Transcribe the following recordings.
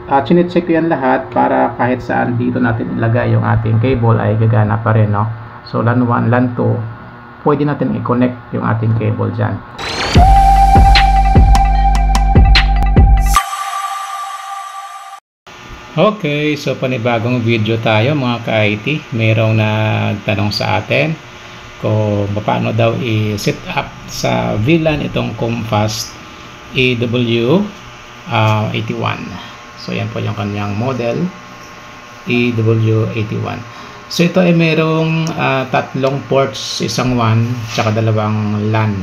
chinecheck ko yan lahat para kahit saan dito natin ilagay yung ating cable ay gagana pa rin, no? So LAN 1, LAN 2, pwede natin i-connect yung ating cable dyan. Okay, so panibagong video tayo mga ka-IT. Merong nagtanong sa atin kung paano daw i-set up sa VLAN itong Comfast EW81. So yan po yung kanyang model, EW81. So ito ay merong tatlong ports, isang WAN tsaka dalawang LAN.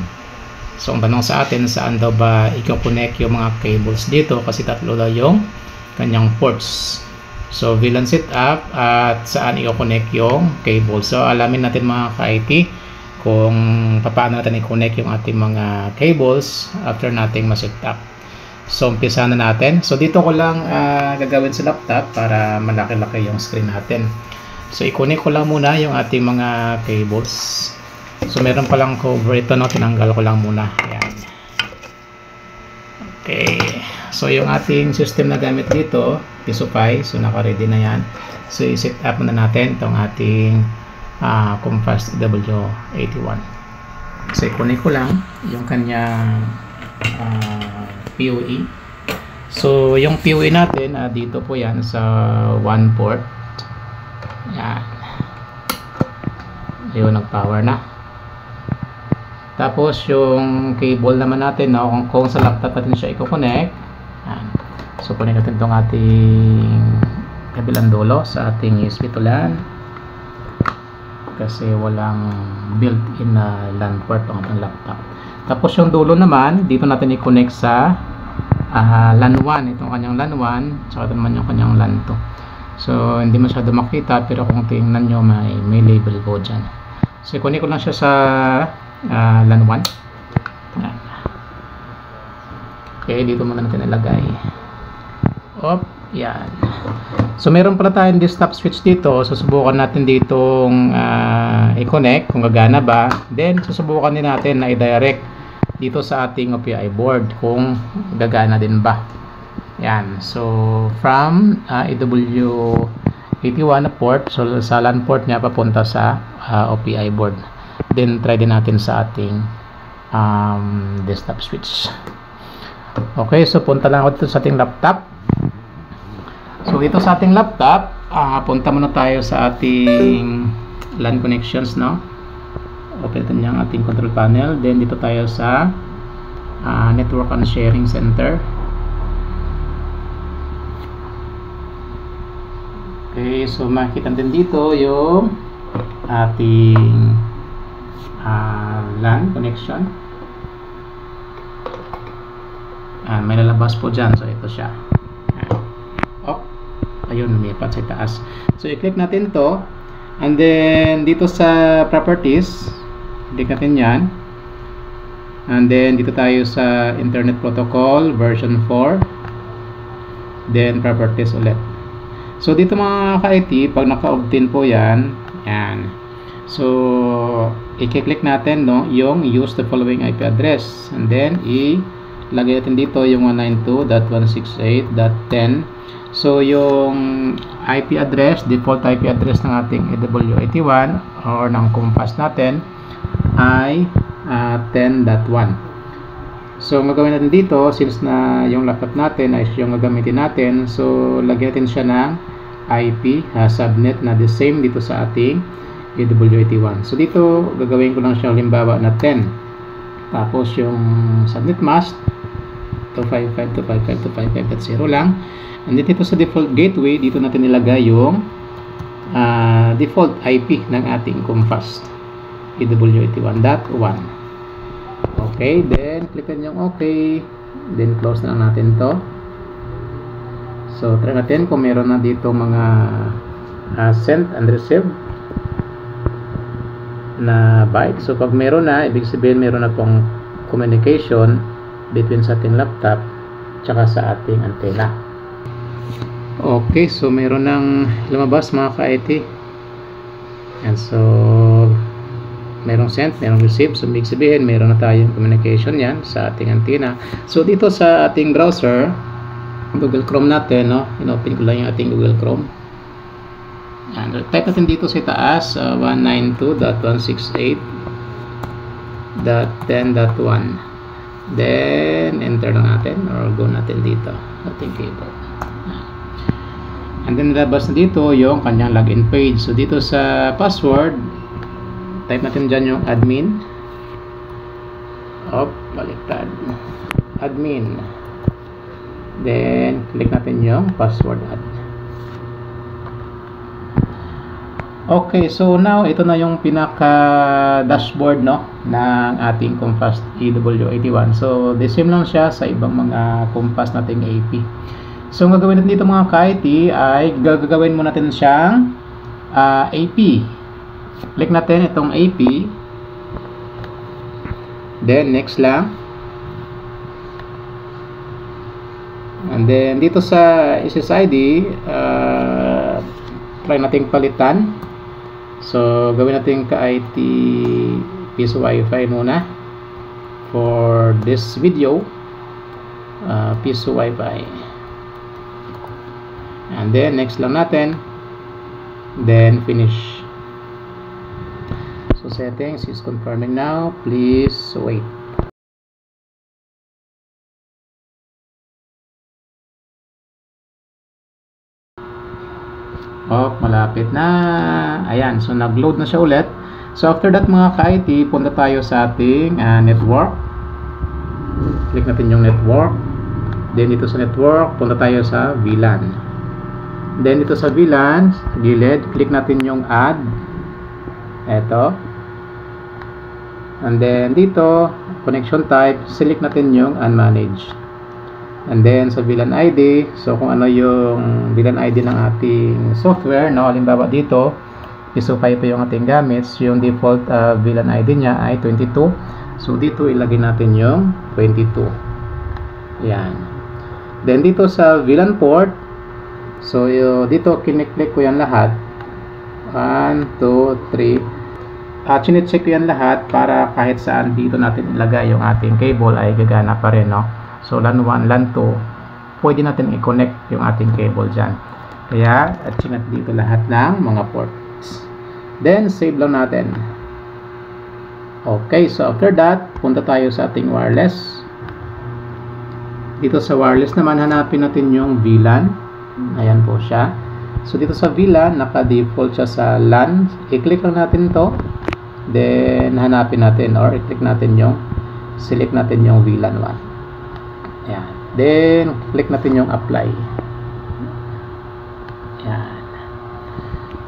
So ang tanong sa atin, saan daw ba i-connect yung mga cables dito, kasi tatlo daw yung kanyang ports. So VLAN setup at saan i-connect yung cable. So alamin natin mga ka-IT kung paano natin i-connect yung ating mga cables after nating ma-set up. So umpisa na natin. So dito ko lang gagawin sa laptop para malaki-laki yung screen natin. So i-connect ko lang muna yung ating mga cables. So meron palang cover ito, no? Tinanggal ko lang muna. Ayan. Okay. So yung ating system na gamit dito, Pisupy. So naka-ready na yan. So i-set up muna natin itong ating Comfast EW81. So i-connect ko lang yung kanyang PoE. So yung PoE natin dito po yan sa 1 port. Yan. Ayun, nag-power na. Tapos yung cable naman natin, no, kung sa laptop natin siya i-connect. Yan. So connect natin itong ating kabilang dulo sa ating USB to LAN, kasi walang built-in na LAN port ang ating laptop. Tapos yung dulo naman, dito natin i-connect sa LAN 1, itong kanyang LAN 1, saka ito naman yung kanyang LAN 2. So hindi masyado makita, pero kung tingnan nyo may label po dyan. So i-connect ko lang siya sa LAN 1. Yan. Okay, dito muna natin ilagay. Op, yan. So meron pala tayong desktop switch dito. Susubukan natin ditong i-connect kung gagana ba. Then susubukan din natin na i-direct dito sa ating OPI board kung gagana din ba. Yan. So from EW81 na port, so sa LAN port niya papunta sa OPI board. Then try din natin sa ating desktop switch. Okay, so punta lang ako dito sa ating laptop. So dito sa ating laptop, punta muna tayo sa ating LAN connections, no? Open natin yung ating control panel. Then dito tayo sa network and sharing center. Okay, so makikita din dito yung ating LAN connection. May lalabas po dyan. So ito siya. Ayun, lumipat sa taas. So i-click natin to, and then dito sa properties, click natin yan, and then dito tayo sa internet protocol version 4, then properties ulit. So dito mga ka-IT, pag naka-obtain po yan, yan. So i-click natin, no, yung use the following IP address, and then ilagay natin dito yung 192.168.10. So yung IP address, default IP address ng ating EW81 or ng Comfast natin ay 10.1. So magagawin natin dito, since na yung laptop natin ay yung gagamitin natin, so lagyan natin siya ng IP subnet na the same dito sa ating EW81. So dito gagawin ko lang siya halimbawa na 10. Tapos yung subnet mask 255.255.255.0 lang. And dito sa default gateway, dito natin nilagay yung default IP ng ating Comfast EW81.1. Okay, then clickan yung OK, then close na lang natin to. So try natin kung meron na dito mga send and receive na byte. So pag meron na, ibig sabihin meron na pong communication between sa ating laptop tsaka sa ating antena. Okay, so meron ng lumabas mga ka-IT. And so merong send, merong receive. So ibig sabihin meron na tayong communication yan sa ating antena. So dito sa ating browser, Google Chrome natin, no? Inopen ko lang yung ating Google Chrome. And type natin dito sa taas, 192.168.10.1. Then enter lang natin or go natin dito ating cable. And then labas na dito yung kanyang login page. So dito sa password, type natin dyan yung admin. Baliktad. Admin. Then click natin yung password add. Okay, so now ito na yung pinaka dashboard, no, ng ating Compass EW81. So the same lang siya sa ibang mga Compass nating AP. So ang gagawin natin dito mga ka-IT ay gagawin mo natin siyang AP. Click natin itong AP. Then next lang. And then dito sa SSID, try nating palitan. So gawin natin ka-IT piece Wi-Fi muna for this video. Piece Wi-Fi. And then next lang natin. Then finish. So settings is confirming now. Please wait. Malapit na. Ayan, so nag-load na siya ulit. So after that mga ka-IT, punta tayo sa ating network. Click natin yung network. Then dito sa network, punta tayo sa VLAN. Then dito sa VLAN, gilid, click natin yung add. Eto. And then dito, connection type, select natin yung unmanaged. And then sa VLAN ID, so kung ano yung VLAN ID ng ating software, no, halimbawa dito, PISO5 pa yung ating gamits, yung default VLAN ID niya ay 22. So dito ilagay natin yung 22. Yan. Then dito sa VLAN port, so dito kiniklik ko yan lahat. 1, 2, 3. Chinecheck ko yan lahat para kahit saan dito natin ilagay yung ating cable ay gagana pa rin, no? So LAN 1, LAN 2, pwede natin i-connect yung ating cable dyan. Kaya, chinet dito lahat ng mga ports. Then, save lang natin. Okay, so after that, punta tayo sa ating wireless. Dito sa wireless naman, hanapin natin yung VLAN. Ayan po siya. So dito sa VLAN, naka-default siya sa LAN. I-click lang natin to. Then, hanapin natin or i-click natin yung, select natin yung VLAN 1. Ayan. Then, click natin yung apply. Ayan.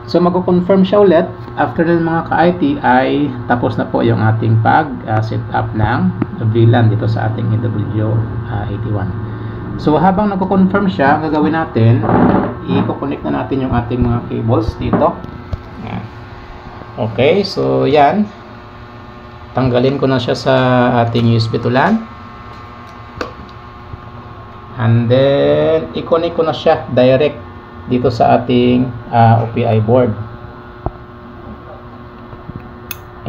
So, mag-confirm siya ulit. After ng mga ka-IT ay tapos na po yung ating pag-set up ng VLAN dito sa ating EW81. So, habang nag-confirm siya, ang gagawin natin, i-connect na natin yung ating mga cables dito. Ayan. Okay, so yan. Tanggalin ko na siya sa ating USB to LAN. And then, i-connect ko na siya direct dito sa ating OPI board.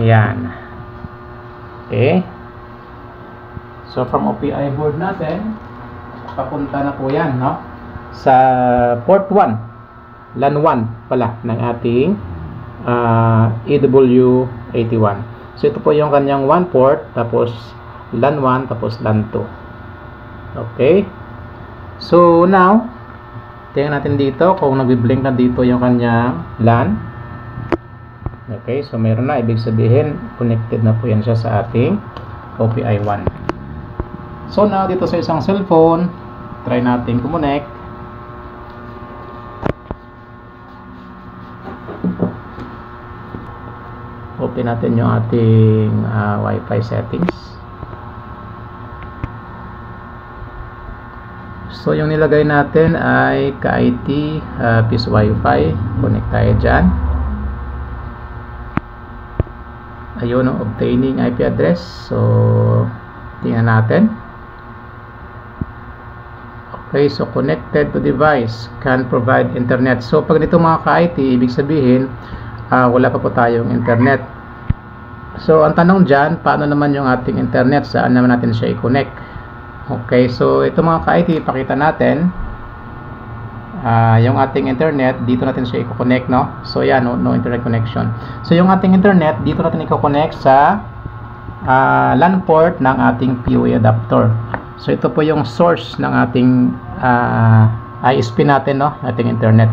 Ayan. Okay. So, from OPI board natin, papunta na po yan, no? Sa port 1. LAN 1 pala ng ating EW81. So, ito po yung kanyang 1 port, tapos LAN 1, tapos LAN 2. Okay. So, now, tingnan natin dito kung nagbi-blink na dito yung kanyang LAN. Okay, so meron na. Ibig sabihin, connected na po yan siya sa ating OPI 1. So, now, dito sa isang cellphone, try natin kumonect. Open natin yung ating Wi-Fi settings. So, yung nilagay natin ay ka-IT piece Wi-Fi. Connect tayo dyan. Ayun ang obtaining IP address. So, tingnan natin. Okay, so connected to device can provide internet. So, pag nito mga ka-IT, ibig sabihin, wala pa po tayong internet. So, ang tanong dyan, paano naman yung ating internet? Saan naman natin siya i-connect? Okay, so ito mga ka-IT, ipakita natin. yung ating internet, dito natin siya i-connect, no? So yan, no internet connection. So yung ating internet, dito natin i-connect sa LAN port ng ating PoE adapter. So ito po yung source ng ating ISP natin, no? Ating internet.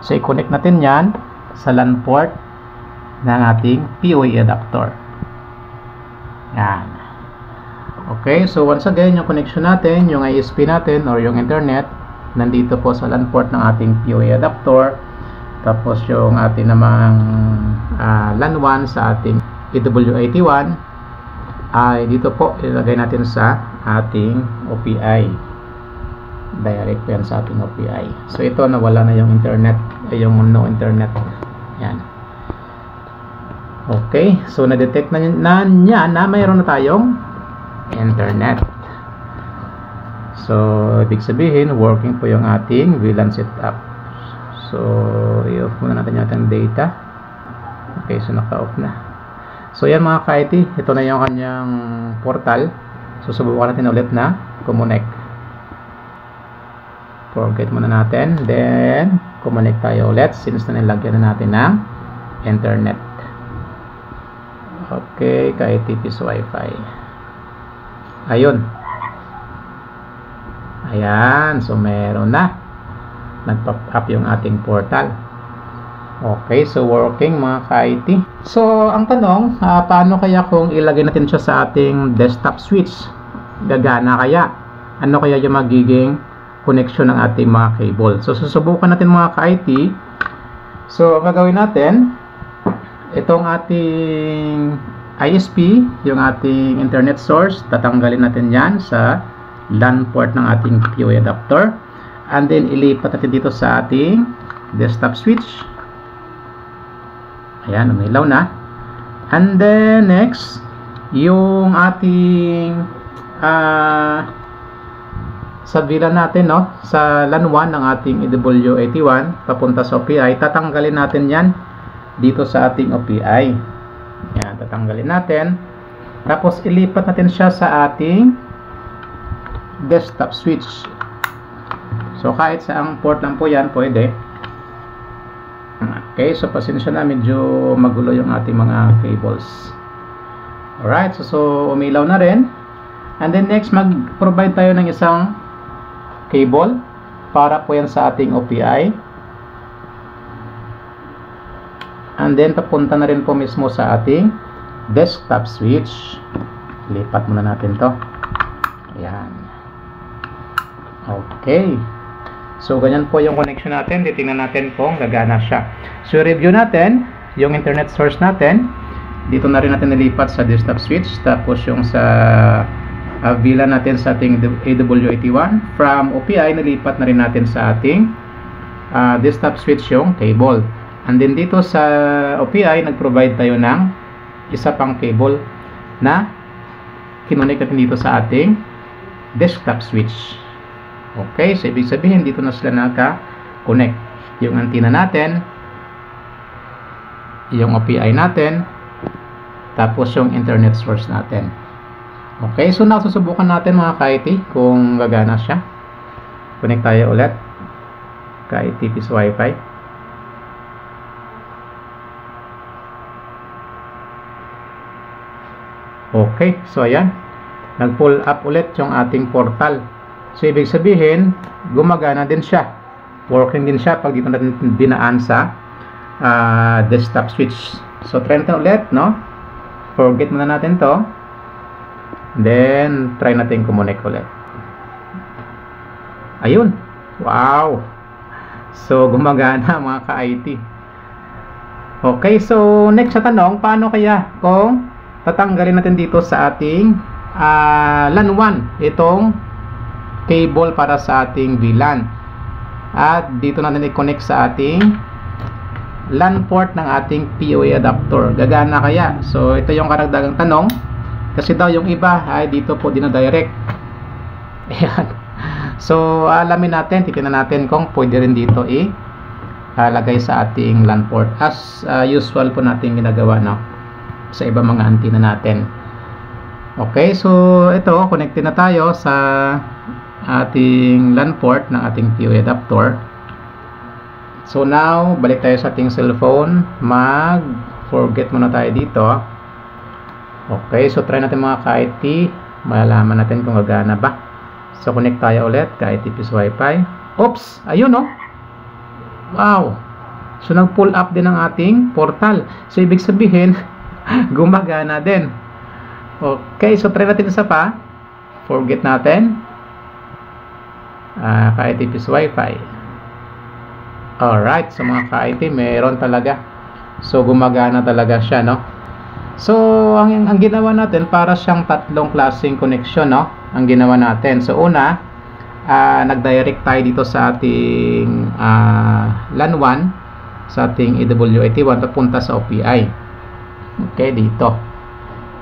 So i-connect natin yan sa LAN port ng ating PoE adapter. Yan. Okay, so once again, yung connection natin, yung ISP natin or yung internet, nandito po sa LAN port ng ating PoE adapter. Tapos yung ating namang LAN 1 sa ating EW81 ay dito po ilagay natin sa ating OPI. Direct po yan sa ating OPI. So ito, nawala na yung internet, yung no internet. Yan. Okay, so na-detect na niya na mayroon na tayong internet. So, ibig sabihin, working po yung ating VLAN setup. So, i-off muna natin yung ating data. Okay, so naka-off na. So, yan mga ka-IT, ito na yung kanyang portal. So, subukan natin ulit na connect. Forget muna natin. Then, connect tayo ulit since na nilagyan na natin ng internet. Okay, ka-IT Peace Wi-Fi. Ayun. Ayan, so meron na. Nag-pop up yung ating portal. Okay, so working mga ka-IT. So, ang tanong, paano kaya kung ilagay natin siya sa ating desktop switch? Gagana kaya? Ano kaya yung magiging connection ng ating mga cable? So, susubukan natin mga ka-IT. So, ang gagawin natin, itong ating ISP, yung ating internet source, tatanggalin natin yan sa LAN port ng ating PoE adapter. And then, ilipat natin dito sa ating desktop switch. Ayan, umilaw na. And then, next, yung ating sa VLAN natin, no? Sa LAN 1 ng ating EW81, papunta sa OPI, tatanggalin natin yan dito sa ating OPI. Yan, tatanggalin natin. Tapos, ilipat natin siya sa ating desktop switch. So, kahit sa ang port lang po yan, pwede. Okay, so pasensya na, medyo magulo yung ating mga cables. Alright, so umilaw na rin. And then next, mag-provide tayo ng isang cable para po yan sa ating OPI. And then, papunta na rin po mismo sa ating desktop switch. Lipat muna natin to. Ayan. Okay. So, ganyan po yung connection natin. Titingnan natin kung gagana siya. So, review natin yung internet source natin. Dito na rin natin nilipat sa desktop switch. Tapos, yung sa VLAN natin sa ating EW81. From OPI, nilipat na rin natin sa ating desktop switch yung cable. And then dito sa OPI, nag-provide tayo ng isa pang cable na kinonect natin dito sa ating desktop switch. Okay, so ibig sabihin dito na sila naka-connect. Yung antenna natin, yung OPI natin, tapos yung internet source natin. Okay, so nasusubukan natin mga ka-IT kung gagana siya. Connect tayo ulit. Ka-IT Peace Wi-Fi. Okay, so ayan, nag-pull up ulit yung ating portal. So ibig sabihin, gumagana din siya. Working din siya pag dito natin dinaan sa desktop switch. So try natin ulit, no? Forget muna natin to. Then, try natin connect ulit. Ayun. Wow. So, gumagana mga ka-IT. Okay, so next sa tanong, paano kaya kung tatanggalin natin dito sa ating LAN 1 itong cable para sa ating VLAN, at dito natin i-connect sa ating LAN port ng ating PoE adapter. Gagana kaya? So ito yung karagdagang tanong, kasi daw yung iba ay dito po dinadirect. Ayan. So alamin natin, titingnan natin kung pwede rin dito lagay sa ating LAN port as usual po natin ginagawa, no, sa iba mga antenna natin. Okay, so ito, connected na tayo sa ating LAN port ng ating PoE adapter. So now, balik tayo sa ating cellphone. Forget muna tayo dito. Okay, so try natin mga ka-IT. Malalaman natin kung gagana ba. So connect tayo ulit, ka-IT Peace Wi-Fi. Oops! Ayun no? Wow! So nag-pull up din ang ating portal. So ibig sabihin, gumagana din. Okay, so try natin isa pa. Forget natin. Ka-IT Peace Wi-Fi. Alright, so mga ka-IT, meron talaga. So gumagana talaga siya, no? So ang ginawa natin, para siyang tatlong klaseng connection, no? Ang ginawa natin. So una, nag-direct tayo dito sa ating LAN 1, sa ating EWIT1 papunta sa OPI. Okay, dito.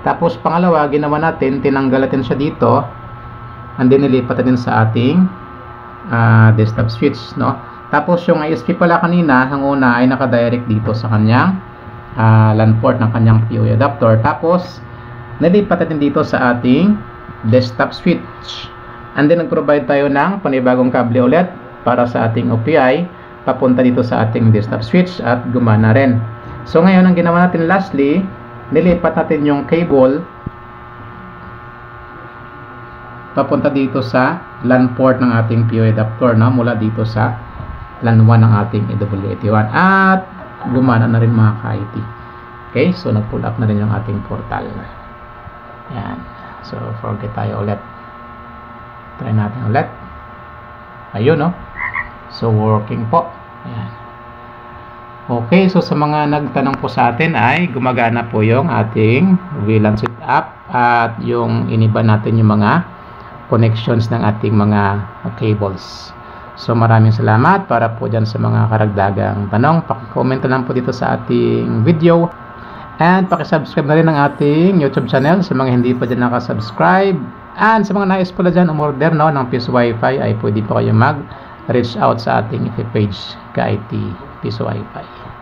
Tapos pangalawa, ginawa natin, tinanggal natin siya dito, and then nilipat natin sa ating desktop switch, no? Tapos yung ISP pala kanina, ang una ay naka-direct dito sa kanyang LAN port ng kanyang PoE adapter. Tapos nilipat natin dito sa ating desktop switch. And then nag-provide tayo ng panibagong kable ulit para sa ating OPI papunta dito sa ating desktop switch at gumana rin. So ngayon ang ginawa natin lastly, nilipat natin yung cable papunta dito sa LAN port ng ating PoE adapter, no? Mula dito sa LAN 1 ng ating EWIT1 at gumana na rin mga ka-IT. Okay, so nag-pull up na rin yung ating portal. Yan. So forget tayo ulit. Try natin ulit. Ayun, no? So working po. Ayan. Okay, so sa mga nagtanong po sa atin ay gumagana po yung ating VLAN setup at yung iniba natin yung mga connections ng ating mga cables. So maraming salamat. Para po dyan sa mga karagdagang tanong, paki-comment na lang po dito sa ating video and paki-subscribe na rin ang ating YouTube channel sa mga hindi pa dyan nakasubscribe. And sa mga nais pala dyan umorder, no, ng Peace Wi-Fi ay pwede po kayo mag-reach out sa ating page, ka-IT Peace Wi-Fi.